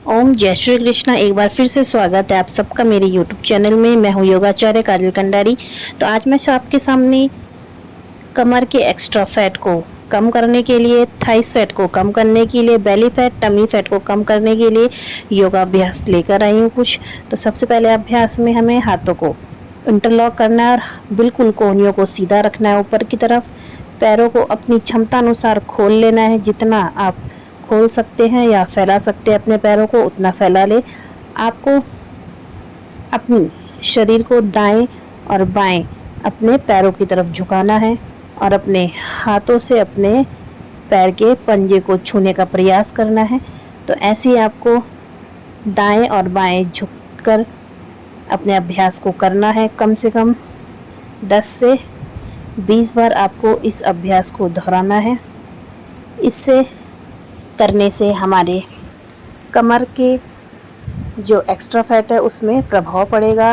ओम जय श्री कृष्णा। एक बार फिर से स्वागत है आप सबका मेरे यूट्यूब चैनल में। मैं हूँ योगाचार्य काजल कंडारी। तो आज मैं आपके सामने कमर के एक्स्ट्रा फैट को कम करने के लिए, थाइस फैट को कम करने के लिए, बेली फैट, टमी फैट को कम करने के लिए योगाभ्यास लेकर आई हूँ कुछ। तो सबसे पहले अभ्यास में हमें हाथों को इंटरलॉक करना है और बिल्कुल कोहनियों को सीधा रखना है ऊपर की तरफ। पैरों को अपनी क्षमता अनुसार खोल लेना है। जितना आप खोल सकते हैं या फैला सकते हैं अपने पैरों को उतना फैला ले। आपको अपनी शरीर को दाएं और बाएं अपने पैरों की तरफ झुकाना है और अपने हाथों से अपने पैर के पंजे को छूने का प्रयास करना है। तो ऐसे ही आपको दाएं और बाएं झुककर अपने अभ्यास को करना है। कम से कम 10 से 20 बार आपको इस अभ्यास को दोहराना है। इससे करने से हमारे कमर के जो एक्स्ट्रा फैट है उसमें प्रभाव पड़ेगा,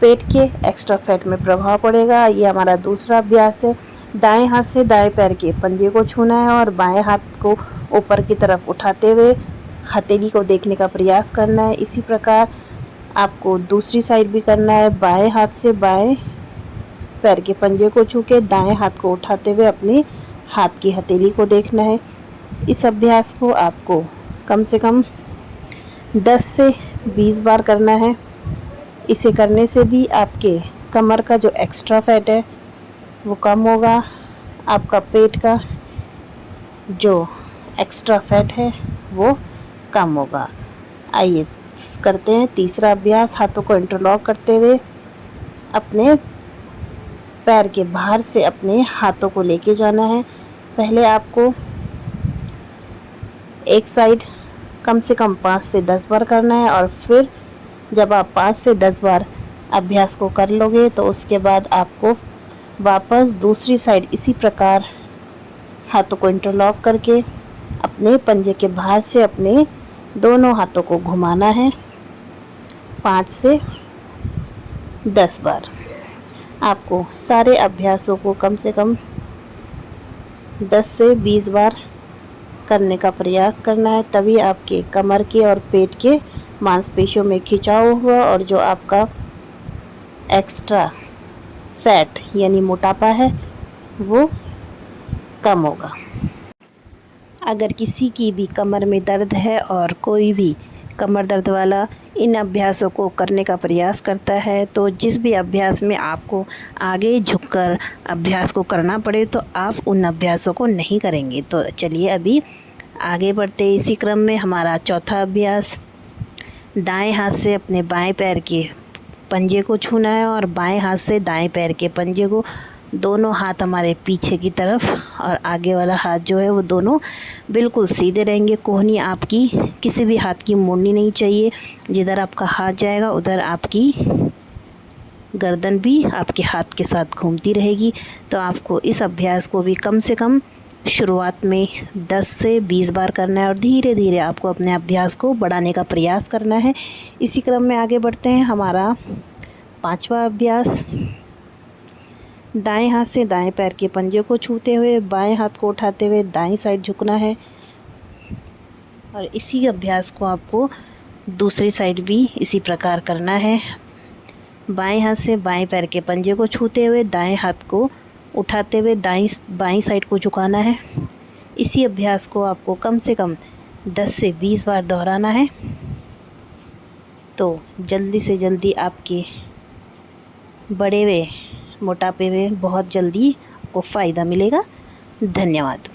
पेट के एक्स्ट्रा फैट में प्रभाव पड़ेगा। ये हमारा दूसरा अभ्यास है। दाएं हाथ से दाएं पैर के पंजे को छूना है और बाएं हाथ को ऊपर की तरफ उठाते हुए हथेली को देखने का प्रयास करना है। इसी प्रकार आपको दूसरी साइड भी करना है। बाएं हाथ से बाएं पैर के पंजे को छू के दाएं हाथ को उठाते हुए अपने हाथ की हथेली को देखना है। इस अभ्यास को आपको कम से कम 10 से 20 बार करना है। इसे करने से भी आपके कमर का जो एक्स्ट्रा फैट है वो कम होगा। आपका पेट का जो एक्स्ट्रा फैट है वो कम होगा। आइए करते हैं तीसरा अभ्यास। हाथों को इंटरलॉक करते हुए अपने पैर के बाहर से अपने हाथों को लेके जाना है। पहले आपको एक साइड कम से कम 5 से 10 बार करना है और फिर जब आप 5 से 10 बार अभ्यास को कर लोगे तो उसके बाद आपको वापस दूसरी साइड इसी प्रकार हाथों को इंटरलॉक करके अपने पंजे के बाहर से अपने दोनों हाथों को घुमाना है 5 से 10 बार। आपको सारे अभ्यासों को कम से कम 10 से 20 बार करने का प्रयास करना है। तभी आपके कमर के और पेट के मांसपेशियों में खिंचाव हुआ और जो आपका एक्स्ट्रा फैट यानी मोटापा है वो कम होगा। अगर किसी की भी कमर में दर्द है और कोई भी कमर दर्द वाला इन अभ्यासों को करने का प्रयास करता है तो जिस भी अभ्यास में आपको आगे झुककर अभ्यास को करना पड़े तो आप उन अभ्यासों को नहीं करेंगे। तो चलिए अभी आगे बढ़ते हैं। इसी क्रम में हमारा चौथा अभ्यास, दाएं हाथ से अपने बाएं पैर के पंजे को छूना है और बाएं हाथ से दाएं पैर के पंजे को, दोनों हाथ हमारे पीछे की तरफ और आगे वाला हाथ जो है वो दोनों बिल्कुल सीधे रहेंगे। कोहनी आपकी किसी भी हाथ की मोड़नी नहीं चाहिए। जिधर आपका हाथ जाएगा उधर आपकी गर्दन भी आपके हाथ के साथ घूमती रहेगी। तो आपको इस अभ्यास को भी कम से कम शुरुआत में 10 से 20 बार करना है और धीरे धीरे आपको अपने अभ्यास को बढ़ाने का प्रयास करना है। इसी क्रम में आगे बढ़ते हैं। हमारा पांचवा अभ्यास, दाएं हाथ से दाएं पैर के पंजे को छूते हुए बाएं हाथ को उठाते हुए दाईं साइड झुकना है और इसी अभ्यास को आपको दूसरी साइड भी इसी प्रकार करना है। बाएं हाथ से बाएं पैर के पंजे को छूते हुए दाएं हाथ को उठाते हुए बाईं साइड को झुकाना है। इसी अभ्यास को आपको कम से कम 10 से 20 बार दोहराना है। तो जल्दी से जल्दी आपके बढ़े हुए मोटापे में बहुत जल्दी आपको फ़ायदा मिलेगा। धन्यवाद।